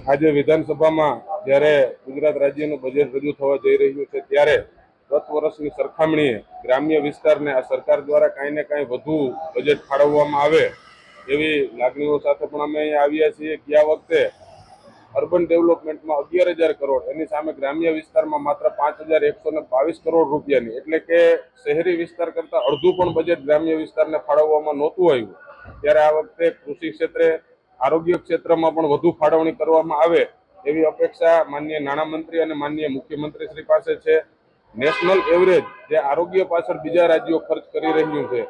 આજે વિધાનસભામાં જ્યારે ગુજરાત રાજ્યનું બજેટ રજૂ થવા જઈ રહ્યું છે ત્યારે ગત વર્ષની સરખામણીએ ગ્રામ્ય વિસ્તારને આ સરકાર દ્વારા કાંઈ ને કાંઈ વધુ બજેટ ફાળવવામાં આવે એવી લાગણીઓ સાથે પણ અમે અહીંયા આવ્યા છીએ. ગયા વખતે અર્બન ડેવલપમેન્ટમાં 11,000 કરોડ, એની સામે ગ્રામ્ય વિસ્તારમાં માત્ર 5,122 કરોડ રૂપિયાની, એટલે કે શહેરી વિસ્તાર કરતાં અડધું પણ બજેટ ગ્રામ્ય વિસ્તારને ફાળવવામાં નહોતું આવ્યું. ત્યારે આ વખતે કૃષિ ક્ષેત્રે, આરોગ્ય ક્ષેત્રમાં પણ વધુ ફાળવણી કરવામાં આવે એવી અપેક્ષા માનનીય નાણામંત્રી અને માનનીય મુખ્યમંત્રી શ્રી પાસે છે. નેશનલ એવરેજ જે આરોગ્ય પાછળ બીજા રાજ્યો ખર્ચ કરી રહ્યું છે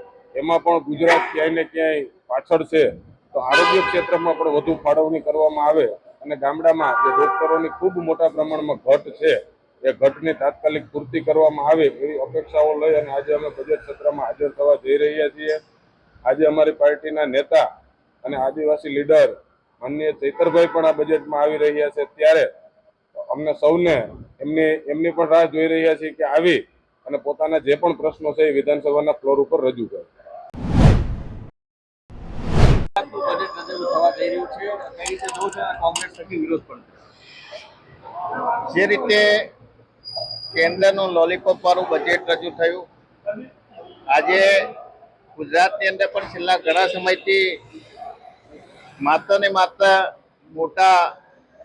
એમાં પણ ગુજરાત ક્યાંય ને ક્યાંય પાછળ છે. તો આરોગ્ય ક્ષેત્રમાં પણ વધુ ફાળવણી કરવામાં આવે અને ગામડામાં જે ડોક્ટરોની ખૂબ મોટા પ્રમાણમાં ઘટ છે એ ઘટની તાત્કાલિક પૂર્તિ કરવામાં આવે એવી અપેક્ષાઓ લઈ અને આજે અમે બજેટ સત્રમાં હાજર થવા જઈ રહ્યા છીએ. આજે અમારી પાર્ટીના નેતા અને આદિવાસી લીડર માનનીય ચૈતરભાઈ પણ આ બજેટમાં આવી રહ્યા છે. ત્યારે અમને સૌને એમની પણ રાહ જોઈ રહ્યા છીએ કે આવી અને પોતાના જે પણ પ્રશ્નો છે એ વિધાનસભાના ફ્લોર ઉપર રજૂ કરે. જે રીતે કેન્દ્રનું લોલીપોપ વાળું બજેટ રજૂ થયું, આજે ગુજરાતની અંદર પણ છેલ્લા ઘણા સમયથી માત્ર ને માત્ર મોટા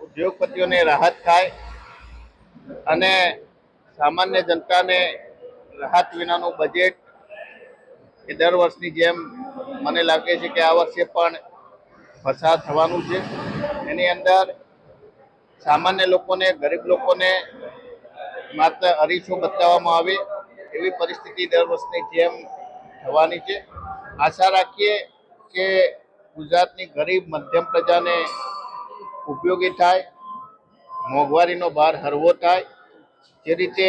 ઉદ્યોગપતિઓને રાહત થાય અને સામાન્ય જનતાને રાહત વિનાનું બજેટ એ દર વર્ષની જેમ મને લાગે છે કે આ વર્ષે પણ પસાર થવાનું છે. એની અંદર સામાન્ય લોકોને, ગરીબ લોકોને માત્ર અરીસો બતાવવામાં આવે એવી પરિસ્થિતિ દર વર્ષની જેમ થવાની છે. આશા રાખીએ કે ગુજરાતની ગરીબ મધ્યમ પ્રજાને ઉપયોગી થાય, મોંઘવારીનો ભાર હળવો થાય. જે રીતે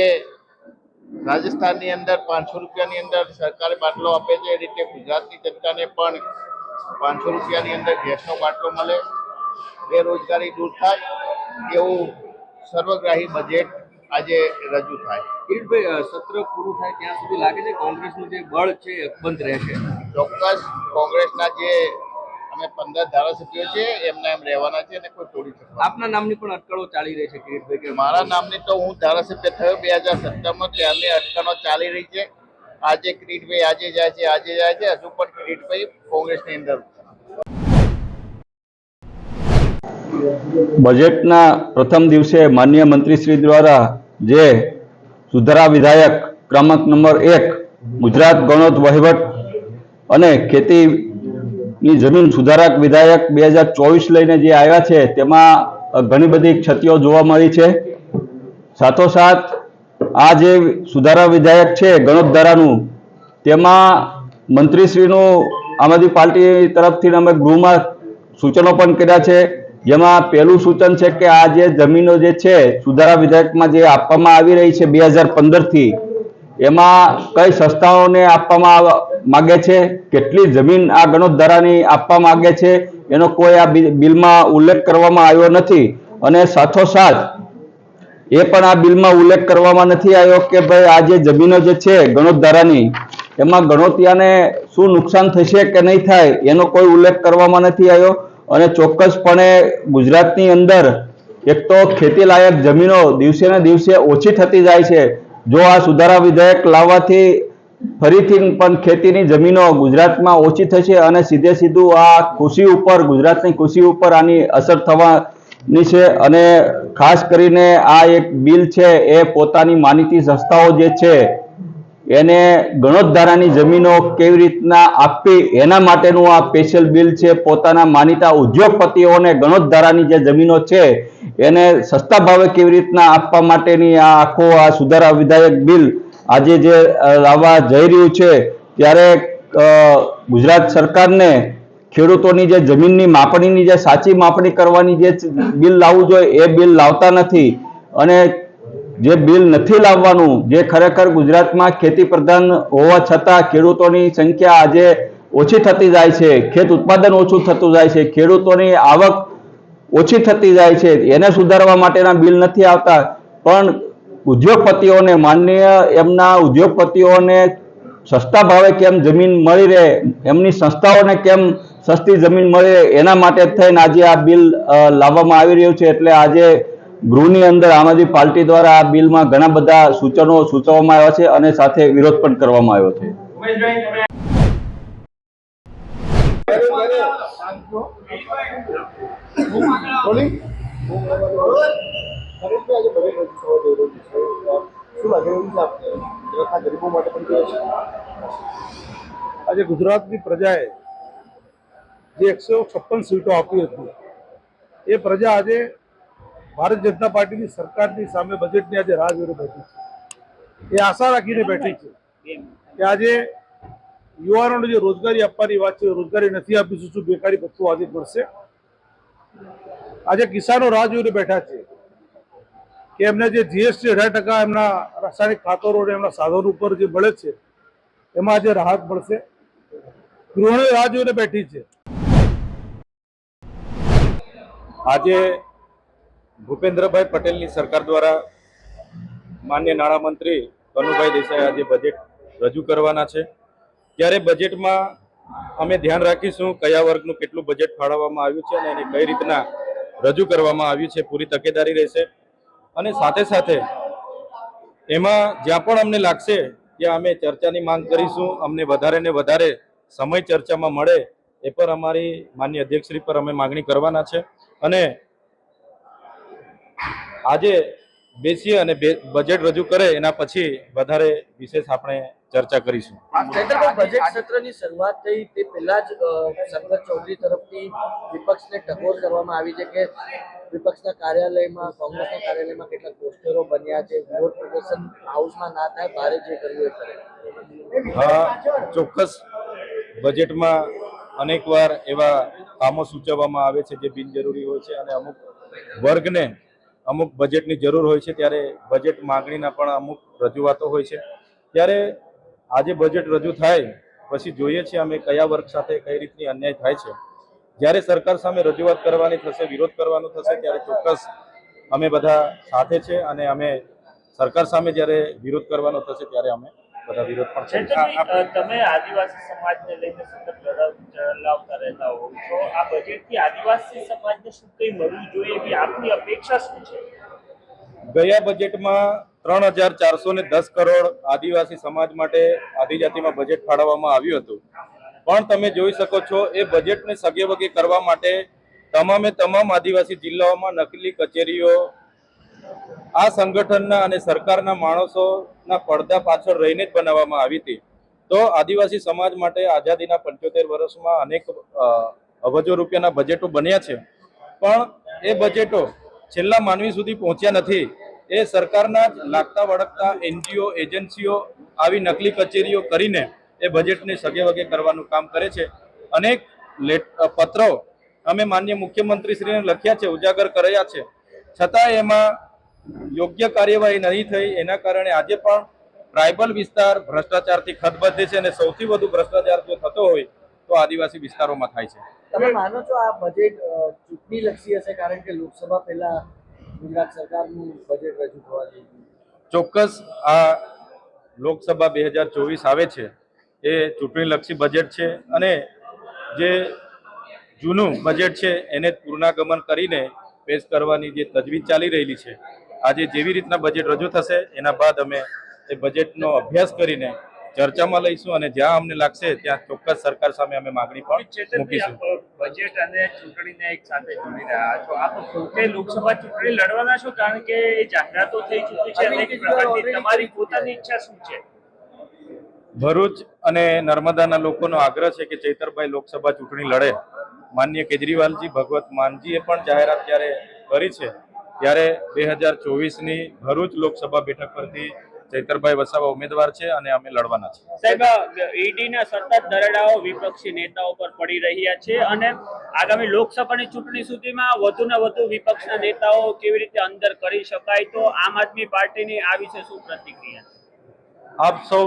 રાજસ્થાનની અંદર 500 રૂપિયાની અંદર સરકારે બાટલો આપે છે, એ રીતે ગુજરાતની જનતાને પણ 500 રૂપિયાની અંદર ગેસનો બાટલો મળે, બેરોજગારી દૂર થાય એવું સર્વગ્રાહી બજેટ આજે રજૂ થાય. કિરીટભાઈ, સત્ર પૂરું થાય ત્યાં સુધી લાગે છે કોંગ્રેસનું જે બળ છે બંધ રહેશે? ચોક્કસ કોંગ્રેસના જે અમે 15 ધારાસભ્યો છે એમના એમ રહેવાના છે અને કોઈ તોડી શકે. આપના નામની પણ અટકળો ચાલી રહી છે કિરીટભાઈ? કે મારા નામની તો હું ધારાસભ્ય થયો 2017માં, ત્યારની અટકળો ચાલી રહી છે. આજે કિરીટભાઈ આજે જાય છે, હજુ પણ કિરીટભાઈ કોંગ્રેસની અંદર. બજેટના પ્રથમ દિવસે માનનીય મંત્રીશ્રી દ્વારા જે સુધારા વિધાયક ક્રમાંક નંબર 1 ગુજરાત ગણોત વહીવટ અને ખેતીની જમીન સુધારક વિધાયક 2024 લઈને જે આવ્યા છે તેમાં ઘણી બધી ક્ષતિઓ જોવા મળી છે. સાથોસાથ આ જે સુધારા વિધાયક છે ગણોત ધારાનું, તેમાં મંત્રીશ્રીનું આમ આદમી પાર્ટી તરફથી અમે ગૃહમાં સૂચનો પણ કર્યા છે. જેમાં પહેલું સૂચન છે કે આ જે જમીનો જે છે સુધારા વિધેયકમાં જે આપવામાં આવી રહી છે 2015થી, એમાં કઈ સંસ્થાઓને આપવામાં માગે છે, કેટલી જમીન આ ગણોત ધારાની આપવા માગે છે, એનો કોઈ આ બિલમાં ઉલ્લેખ કરવામાં આવ્યો નથી. અને સાથોસાથ એ પણ આ બિલમાં ઉલ્લેખ કરવામાં નથી આવ્યો કે ભાઈ આ જે જમીનો જે છે ગણોત ધારાની, એમાં ગણોતિયાને શું નુકસાન થશે કે નહીં થાય એનો કોઈ ઉલ્લેખ કરવામાં નથી આવ્યો. અને ચોક્કસપણે ગુજરાતની અંદર એક તો ખેતી લાયક જમીનો દિવસે ને દિવસે ઓછી થતી જાય છે. જો આ સુધારા વિધેયક લાવવાથી ફરીથી પણ ખેતીની જમીનો ગુજરાતમાં ઓછી થશે અને સીધે સીધું આ કૃષિ ઉપર, ગુજરાતની કૃષિ ઉપર આની અસર થવાની છે. અને ખાસ કરીને આ એક બિલ છે એ પોતાની માનીતી સંસ્થાઓ જે છે એને ગણોત ધારાની જમીનો કેવી રીતના આપવી એના માટેનું આ સ્પેશિયલ બિલ છે. પોતાના માનીતા ઉદ્યોગપતિઓને ગણોત ધારાની જે જમીનો છે એને સસ્તા ભાવે કેવી રીતના આપવા માટેની આ આખો આ સુધારા વિધાયક બિલ આજે જે લાવવા જઈ રહ્યું છે. ત્યારે ગુજરાત સરકારને ખેડૂતોની જે જમીનની માપણીની જે સાચી માપણી કરવાની જે બિલ લાવવું જોઈએ એ બિલ લાવતા નથી. અને જે બિલ નથી લાવવાનું, જે ખરેખર ગુજરાતમાં ખેતી પ્રધાન હોવા છતાં ખેડૂતોની સંખ્યા આજે ઓછી થતી જાય છે, ખેત ઉત્પાદન ઓછું થતું જાય છે, ખેડૂતોની આવક ઓછી થતી જાય છે, એને સુધારવા માટેના બિલ નથી આવતા. પણ ઉદ્યોગપતિઓને, માનનીય એમના ઉદ્યોગપતિઓને સસ્તા ભાવે કેમ જમીન મળી રહે, એમની સંસ્થાઓને કેમ સસ્તી જમીન મળે એના માટે જ થઈને આજે આ બિલ લાવવામાં આવી રહ્યું છે. એટલે આજે ગૃહની અંદર આમ આદમી પાર્ટી દ્વારા આ બિલમાં ઘણા બધા સૂચનો સૂચવવામાં આવ્યા છે અને સાથે વિરોધ પણ કરવામાં આવ્યો છે. આજે ગુજરાતની પ્રજાએ જે 156 સીટો આપી હતી એ પ્રજા આજે ભારતીય જનતા પાર્ટીની સરકારની સામે બજેટની આજે રાહ જોઈને બેઠી છે. એ આશા રાખીને બેઠી છે કે આજે યુવાનોને જે રોજગારી આપવાની વાત છે, રોજગારી નથી આપીશું, શું બેકારી ભથ્થું આજે મળશે. આજે કિસાનો રાહ જોઈને બેઠા છે કે એમને જે જીએસટી 18% એમના રાસાયણિક ખાતરો અને એમના સાધનો ઉપર જે મળે છે એમાં આજે રાહત મળશે. ગૃહિણીઓ રાહ જોઈને બેઠી છે. આજે ભૂપેન્દ્રભાઈ પટેલની સરકાર દ્વારા માન્ય નાણામંત્રી કનુભાઈ દેસાઈ આજે બજેટ રજૂ કરવાના છે. ત્યારે બજેટમાં અમે ધ્યાન રાખીશું કયા વર્ગનું કેટલું બજેટ ફાળવવામાં આવ્યું છે અને એને કઈ રીતના રજૂ કરવામાં આવ્યું છે, પૂરી તકેદારી રહેશે. અને સાથે સાથે એમાં જ્યાં પણ અમને લાગશે ત્યાં અમે ચર્ચાની માંગ કરીશું. અમને વધારે ને વધારે સમય ચર્ચામાં મળે એ પર અમારી માન્ય અધ્યક્ષશ્રી પર અમે માગણી કરવાના છે. અને આજે બેસીએ અને બજેટ રજૂ કરે એના પછી વધારે વિશેષ આપણે ચર્ચા કરીશું. બજેટ સત્રની શરૂઆત થઈ તે પહેલા જ શંકર ચૌધરી તરફથી વિપક્ષને ટકોર કરવામાં આવી છે કે વિપક્ષના કાર્યાલયમાં, કોંગ્રેસના કાર્યાલયમાં કેટલાક પોસ્ટરો બન્યા છે, વિરોધ પ્રદર્શન હાઉસમાં ના થાય, ભારે જે કર્યું એ કરે. હા, ચોક્કસ બજેટમાં અનેકવાર એવા કામો સૂચવવામાં આવે છે જે બિનજરૂરી હોય છે અને અમુક વર્ગને અમુક બજેટની જરૂર હોય છે ત્યારે બજેટ માંગણીના પણ અમુક રજૂઆતો હોય છે. ત્યારે આજે બજેટ રજૂ થાય પછી જોઈએ છીએ અમે કયા વર્ગ સાથે કઈ રીતની અન્યાય થાય છે. જ્યારે સરકાર સામે રજૂઆત કરવાની થશે, વિરોધ કરવાનો થશે ત્યારે ચોક્કસ અમે બધા સાથે છે અને અમે સરકાર સામે જ્યારે વિરોધ કરવાનો થશે ત્યારે અમે બધા વિરોધ પણ કરીશું. તમે આદિવાસી સમાજને લઈને સતત ચલાવતા રહેતા હો છો, આ બજેટથી આદિવાસી સમાજને શું કંઈ મળવું જોઈએ એવી આપની અપેક્ષા શું છે? ગયા બજેટમાં 3,410 કરોડ આદિવાસી સમાજ માટે આદિજાતિમાં બજેટ ફાળવવામાં આવ્યું હતું. પણ તમે જોઈ શકો છો એ બજેટને સગેવગે કરવા માટે તમામે તમામ આદિવાસી જિલ્લાઓમાં નકલી કચેરીઓ આ સંગઠનના અને સરકારના માણસોના પડદા પાછળ રહીને જ બનાવવામાં આવી હતી. તો આદિવાસી સમાજ માટે આઝાદીના 75 વર્ષમાં અનેક અબજો રૂપિયાના બજેટો બન્યા છે, પણ એ બજેટો છેલ્લા માનવી સુધી પહોંચ્યા નથી. એ સરકારના જ લાગતા વળગતા એનજીઓ, એજન્સીઓ આવી નકલી કચેરીઓ કરીને એ બજેટને સગેવગે કરવાનું કામ કરે છે. અનેક પત્રો અમે માન્ય મુખ્યમંત્રીશ્રીને લખ્યા છે, ઉજાગર કર્યા છે, છતાં એમાં યોગ્ય કાર્યવાહી નહીં થઈ. એના કારણે આજે પણ ટ્રાઇબલ વિસ્તાર ભ્રષ્ટાચારથી ખતબદ્ધ છે અને સૌથી વધુ ભ્રષ્ટાચાર જો થતો હોય તો આદિવાસી વિસ્તારોમાં થાય છે. તમે માનો છો આ બજેટ ચૂંટણી લક્ષી હશે કારણ કે લોકસભા પહેલા ગુજરાત સરકારનું બજેટ રજૂ થવા જઈ રહ્યું છે? ચોક્કસ આ લોકસભા 2024 આવે છે એ ચૂંટણીલક્ષી બજેટ છે અને જે જૂનું બજેટ છે એને પૂર્ણાગમન કરીને પેશ કરવાની જે તજવીજ ચાલી રહેલી છે. આજે જેવી રીતના બજેટ રજૂ થશે એના બાદ અમે એ બજેટનો અભ્યાસ કરીને ચર્ચામાં લઈશું અને જ્યાં અમને લાગશે ત્યાં ચોક્કસ સરકાર સામે અમે માગણી પણ મૂકીશું. બજેટ અને ચૂંટણીને એક સાથે જોડી રહ્યા છો. આપ પોતે લોકસભા ચૂંટણી લડવાના છો કારણ કે જાહેરાતો થઈ ચૂકી છે અનેક પ્રકારની. તમારી પોતાની ઈચ્છા શું છે? ભરૂચ અને નર્મદાના લોકોનો આગ્રહ છે કે ચૈતરભાઈ લોકસભા ચૂંટણી લડે. માન્ય કેજરીવાલજી, ભગવત માનજીએ પણ જાહેરાત જ્યારે કરી છે ત્યારે 2024ની ભરૂચ લોકસભા બેઠક પરથી ચૈતરભાઈ વસાવા ઉમેદવાર છે અને અમે લડવાના છે. સાહેબ, ઈડીના સતત દરોડાઓ વિપક્ષી નેતાઓ પર પડી રહ્યા છે અને આગામી લોકસભાની ચૂંટણી સુધીમાં વધુને વધુ વિપક્ષના નેતાઓ કેવી રીતે અંદર કરી શકાય, તો આમ આદમી પાર્ટીની આ વિશે શું પ્રતિક્રિયા? આપ સૌ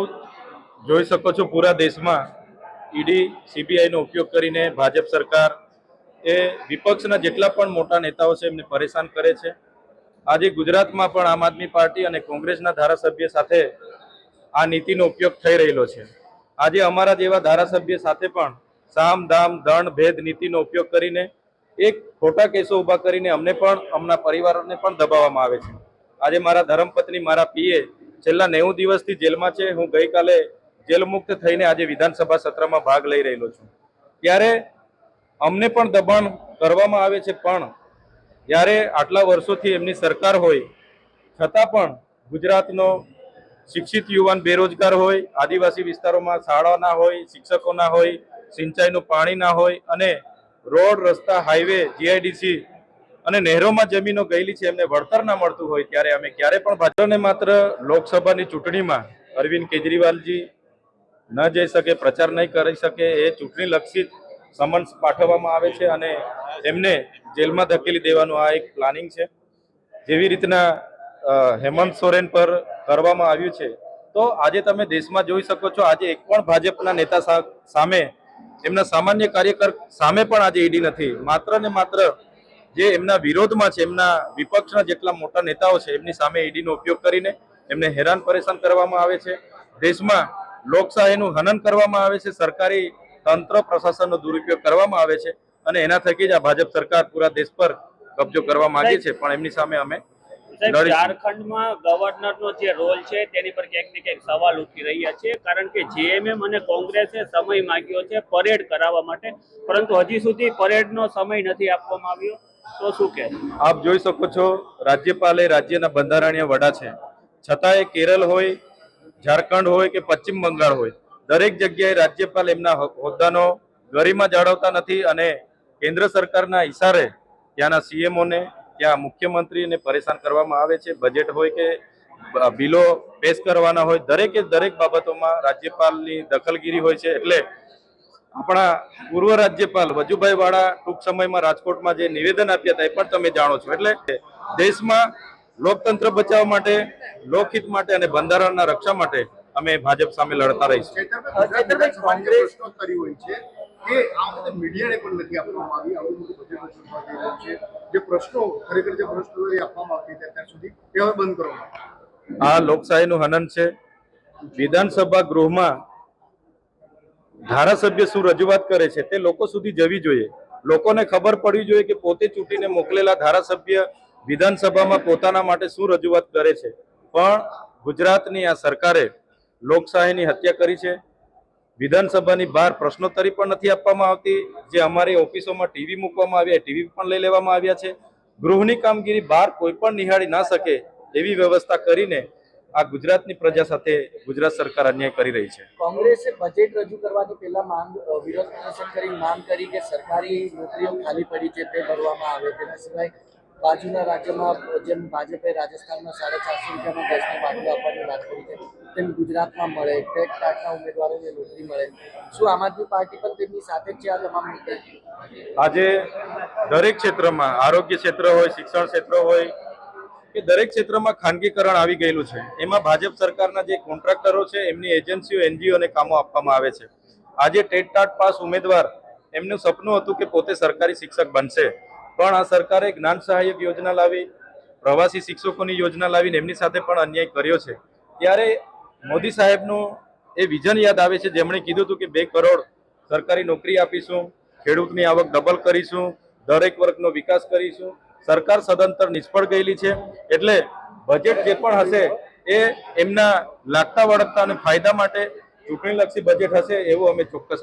જોઈ શકો છો પૂરા દેશમાં ઈડી, સીબીઆઈનો ઉપયોગ કરીને ભાજપ સરકાર એ વિપક્ષના જેટલા પણ મોટા નેતાઓ છે એમને પરેશાન કરે છે. આજે ગુજરાતમાં પણ આમ આદમી પાર્ટી અને કોંગ્રેસના ધારાસભ્ય સાથે આ નીતિનો ઉપયોગ થઈ રહેલો છે. આજે અમારા જેવા ધારાસભ્ય સાથે પણ સામ દામ દંડ ભેદ નીતિનો ઉપયોગ કરીને એક ખોટા કેસો ઊભા કરીને અમને પણ અમના પરિવારોને પણ દબાવવામાં આવે છે. આજે મારા ધર્મપત્ની મારા પીએ છેલ્લા 90 દિવસથી જેલમાં છે. હું ગઈકાલે જેલ મુક્ત થઈને આજે વિધાનસભા સત્રમાં ભાગ લઈ રહેલો છું. ત્યારે અમને પણ દબાણ કરવામાં આવે છે, પણ જ્યારે આટલા વર્ષોથી એમની સરકાર હોય છતાં પણ ગુજરાતનો શિક્ષિત યુવાન બેરોજગાર હોય, આદિવાસી વિસ્તારોમાં શાળા ના હોય, શિક્ષકો ના હોય, સિંચાઈનું પાણી ના હોય અને રોડ રસ્તા હાઈવે જીઆઈડીસી અને નહેરોમાં જમીનો ગયેલી છે એમને વળતર ના મળતું હોય ત્યારે અમે ક્યારે પણ ભાજપને માત્ર લોકસભાની ચૂંટણીમાં અરવિંદ કેજરીવાલજી ન જઈ શકે, પ્રચાર નહીં કરી શકે, એ ચૂંટણી લક્ષિત સમન્સ પાઠવવામાં આવે છે અને એમને જેલમાં ધકેલી દેવાનું આ એક પ્લાનિંગ છે. જેવી રીતના હેમંત સોરેન પર કરવામાં આવ્યું છે, તો આજે તમે દેશમાં જોઈ શકો છો આજે એક પણ ભાજપના નેતા સામે, એમના સામાન્ય કાર્યકર સામે પણ આજે ઈડી નથી. માત્ર ને માત્ર જે એમના વિરોધમાં છે, એમના વિપક્ષના જેટલા મોટા નેતાઓ છે એમની સામે ઈડીનો ઉપયોગ કરીને એમને હેરાન પરેશાન કરવામાં આવે છે. દેશમાં લોકશાહીનું હનન કરવામાં આવે છે, સરકારી તંત્ર પ્રશાસનનો દુરુપયોગ કરવામાં આવે છે અને એના થકી જ આ ભાજપ સરકાર પૂરા દેશ પર કબજો કરવા માંગે છે. પણ એમની સામે અમે ઝારખંડમાં ગવર્નરનો જે રોલ છે તેની પર ક્યાંક ને ક્યાંક સવાલ ઉઠી રહ્યા છે, કારણ કે જેએમએમ અને કોંગ્રેસે સમય માંગ્યો છે પરેડ કરાવવા માટે, પરંતુ હજી સુધી પરેડનો સમય નથી આપવામાં આવ્યો. તો શું કહે? આપ જોઈ શકો છો રાજ્યપાલ એ રાજ્યના બંધારણીય વડા છે, છતાંય કેરળ હોય, ઝારખંડ હોય કે પશ્ચિમ બંગાળ હોય, દરેક જગ્યાએ રાજ્યપાલ એમના હોદ્દાનો ગરિમા જાળવતા નથી અને કેન્દ્ર સરકારના ઈશારે ત્યાંના સીએમઓને, ત્યાં મુખ્યમંત્રીને પરેશાન કરવામાં આવે છે. બજેટ હોય કે બિલો પેશ કરવાના હોય, દરેકે દરેક બાબતોમાં રાજ્યપાલની દખલગીરી હોય છે. એટલે આપણા પૂર્વ રાજ્યપાલ વજુભાઈ વાળા ટૂંક સમયમાં રાજકોટમાં જે નિવેદન આપ્યા હતા એ પણ તમે જાણો છો. એટલે દેશમાં લોકતંત્ર બચાવવા માટે, લોકહિત માટે અને બંધારણના રક્ષા માટે અમે ભાજપ સામે લડતા રહીશું. કોંગ્રેસ કે આ વખતે મીડિયાને પણ નથી આપવામાં આવી, આવું બધું બજેટ રજૂ થવા જઈ રહ્યું છે. જે પ્રશ્નો ખરેખર જે પ્રશ્નો એ આપવામાં આવતી હતા અત્યાર સુધી એ હવે બંધ કરવામાં આ લોકશાહીનું હનન છે. વિધાનસભા ગૃહમાં ધારાસભ્ય શું રજૂઆત કરે છે તે લોકો સુધી જવી જોઈએ. લોકોને ખબર પડવી જોઈએ કે પોતે ચૂંટીને મોકલેલા ધારાસભ્ય વિધાનસભામાં પોતાના માટે શું રજૂઆત કરે છે. પણ ગુજરાતની આ સરકારે લોકશાહીની હત્યા કરી છે. વિધાનસભાની બહાર પ્રશ્નોત્તરી પણ નથી આપવામાં આવતી. જે અમારી ઓફિસોમાં ટીવી મૂકવામાં આવ્યા, ટીવી પણ લઈ લેવામાં આવ્યા છે. ગૃહની કામગીરી બહાર કોઈ પણ નિહાળી ના શકે એવી વ્યવસ્થા કરીને આ ગુજરાતની પ્રજા સાથે ગુજરાત સરકાર અન્યાય કરી રહી છે. કોંગ્રેસે બજેટ રજૂ કરવાની પહેલા માંગ, વિરોધ પ્રદર્શન કરી માંગ કરી કે સરકારી નોકરીઓ ખાલી પડી છે તે ભરવામાં આવે. તેના સિવાય બાજુના રાજ્યમાં જેમ ભાજપે રાજસ્થાનમાં 450 રૂપિયામાં ગેસનો બાટલો આપવાની વાત કરી છે તેમ ગુજરાતમાં મળે, ટેટ કાર્ડના ઉમેદવારોને નોકરી મળે. શું આમ આદમી પાર્ટી પણ તેમની સાથે જ છે આ તમામ મુદ્દે? આજે દરેક ક્ષેત્રમાં, આરોગ્ય ક્ષેત્ર હોય, શિક્ષણ ક્ષેત્ર હોય કે દરેક ક્ષેત્રમાં ખાનગીકરણ આવી ગયેલું છે. એમાં ભાજપ સરકારના જે કોન્ટ્રાક્ટરો છે એમની એજન્સીઓ, એનજીઓને કામો આપવામાં આવે છે. આજે ટેટ ટાટ પાસ ઉમેદવાર એમનું સપનું હતું કે પોતે સરકારી શિક્ષક બનશે, પણ આ સરકારે જ્ઞાન સહાયક યોજના લાવી, પ્રવાસી શિક્ષકોની યોજના લાવીને એમની સાથે પણ અન્યાય કર્યો છે. ત્યારે મોદી સાહેબનું એ વિઝન યાદ આવે છે જેમણે કીધું હતું કે 2 કરોડ સરકારી નોકરી આપીશું, ખેડૂતની આવક ડબલ કરીશું, દરેક વર્ગનો વિકાસ કરીશું. સરકાર સદંતર નિષ્ફળ ગયેલી છે. એટલે બજેટ જે પણ હશે એ એમના લાગતા વળગતા અને ફાયદા માટે ચૂંટણીલક્ષી બજેટ હશે એવું અમે ચોક્કસ